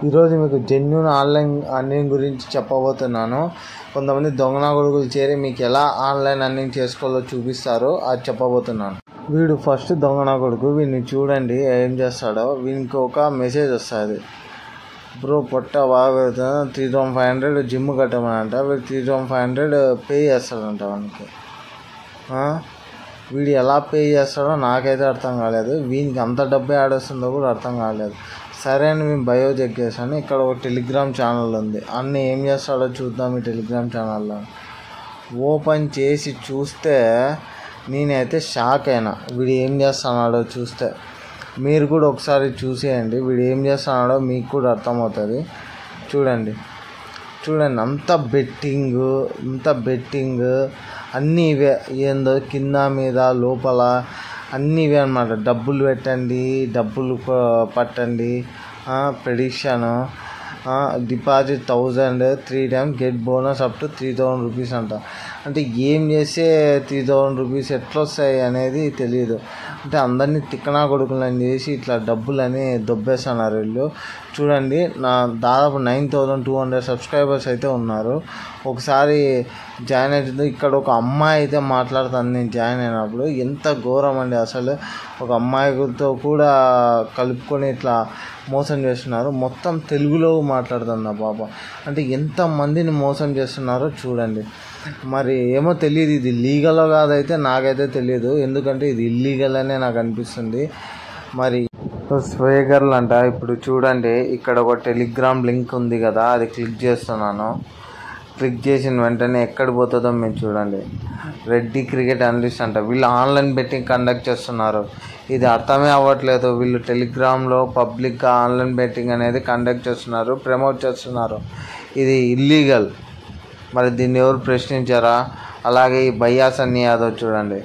ఈరోజు మీకు genuine online earning గురించి చెప్పబోతున్నాను. కొంతమంది దొంగన కొడుకులు చేరి మీకు ఎలా ఆన్లైన్ అర్నింగ్ చేసుకోవాలో చూపిస్తారు, అది చెప్పబోతున్నాను. వీడు ఫస్ట్ దొంగన కొడుకు. వీడిని చూడండి ఏం చేస్తాడో. వీనికి ఒక మెసేజ్ వస్తుంది, బ్రో పొట్ట బాగా పెడుతుంది, 3500 జిమ్ కట్టమనంట. వీడు 3500 పే చేస్తాడంట వానికి. వీడు ఎలా పే చేస్తాడో నాకైతే అర్థం కాలేదు. వీనికి అంత డబ్బే ఆడేస్తుందో కూడా అర్థం కాలేదు. సరే అని మేము బయో చెక్ చేశాను. ఇక్కడ ఒక టెలిగ్రామ్ ఛానల్ ఉంది. అన్న ఏం చేస్తాడో చూద్దాం. ఈ టెలిగ్రామ్ ఛానల్లో ఓపెన్ చేసి చూస్తే నేనైతే షాక్ అయినా. వీడు ఏం చేస్తున్నాడో చూస్తే మీరు కూడా ఒకసారి చూసేయండి. వీడు ఏం చేస్తున్నాడో మీకు కూడా అర్థమవుతుంది. చూడండి అంత బెట్టింగ్ అన్నీ ఇవే. ఏందో కింద మీద లోపల అన్నీ ఇవే అన్నమాట. డబ్బులు పెట్టండి, డబ్బులు పట్టండి, prediction, deposit 1000 3 times get bonus up to 3000 rupees అంట. అంటే ఏం చేస్తే 3000 రూపీస్ ఎట్లా వస్తాయి అనేది తెలియదు. అంటే అందరినీ తిక్కనా కొడుకులని చేసి ఇట్లా డబ్బులని దొబ్బేస్తున్నారు వీళ్ళు. చూడండి, నా దాదాపు 9200 సబ్స్క్రైబర్స్ అయితే ఉన్నారు. ఒకసారి జాయిన్ అవుతుంది. ఇక్కడ ఒక అమ్మాయి అయితే మాట్లాడుతుంది. నేను జాయిన్ అయినప్పుడు ఎంత ఘోరం అండి అసలు. ఒక అమ్మాయితో కూడా కలుపుకొని ఇట్లా మోసం చేస్తున్నారు. మొత్తం తెలుగులో మాట్లాడుతుంది పాప. అంటే ఎంతమందిని మోసం చేస్తున్నారో చూడండి. మరి ఏమో తెలియదు, ఇది లీగలో కాదైతే నాకైతే తెలియదు. ఎందుకంటే ఇది ఇల్లీగల్ అనే నాకు అనిపిస్తుంది. మరి స్వేగర్లు అంట. ఇప్పుడు చూడండి, ఇక్కడ ఒక టెలిగ్రామ్ లింక్ ఉంది కదా, అది క్లిక్ చేస్తున్నాను. క్లిక్ చేసిన వెంటనే ఎక్కడ పోతుందో మీరు చూడండి. రెడ్డి క్రికెట్ అనలిస్ట్ అంట. వీళ్ళు ఆన్లైన్ బెట్టింగ్ కండక్ట్ చేస్తున్నారు. ఇది అర్థమే అవ్వట్లేదు. వీళ్ళు టెలిగ్రామ్లో పబ్లిక్గా ఆన్లైన్ బెట్టింగ్ అనేది కండక్ట్ చేస్తున్నారు, ప్రమోట్ చేస్తున్నారు. ఇది ఇల్లీగల్. మరి దీన్ని ఎవరు ప్రశ్నించారా? అలాగే ఈ భయ్యా సన్నీ యాదవ్ చూడండి,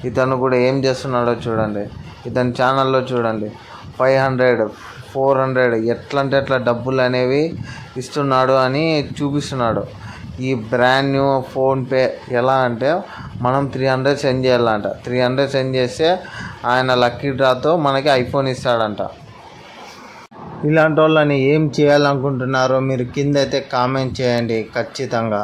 ఇతను కూడా ఏం చేస్తున్నాడో చూడండి. ఇతని ఛానల్లో చూడండి, 500 400 ఎట్లంటే ఎట్లా డబ్బులు అనేవి ఇస్తున్నాడు అని చూపిస్తున్నాడు. ఈ బ్రాండ్ న్యూ ఫోన్పే ఎలా అంటే మనం 300 సెండ్ చేయాలంట. 300 సెండ్ చేస్తే ఆయన లక్కీ డ్రాతో మనకి ఐఫోన్ ఇస్తాడంట. ఇలాంటి వాళ్ళని ఏం చేయాలనుకుంటున్నారో మీరు కింద అయితే కామెంట్ చేయండి ఖచ్చితంగా.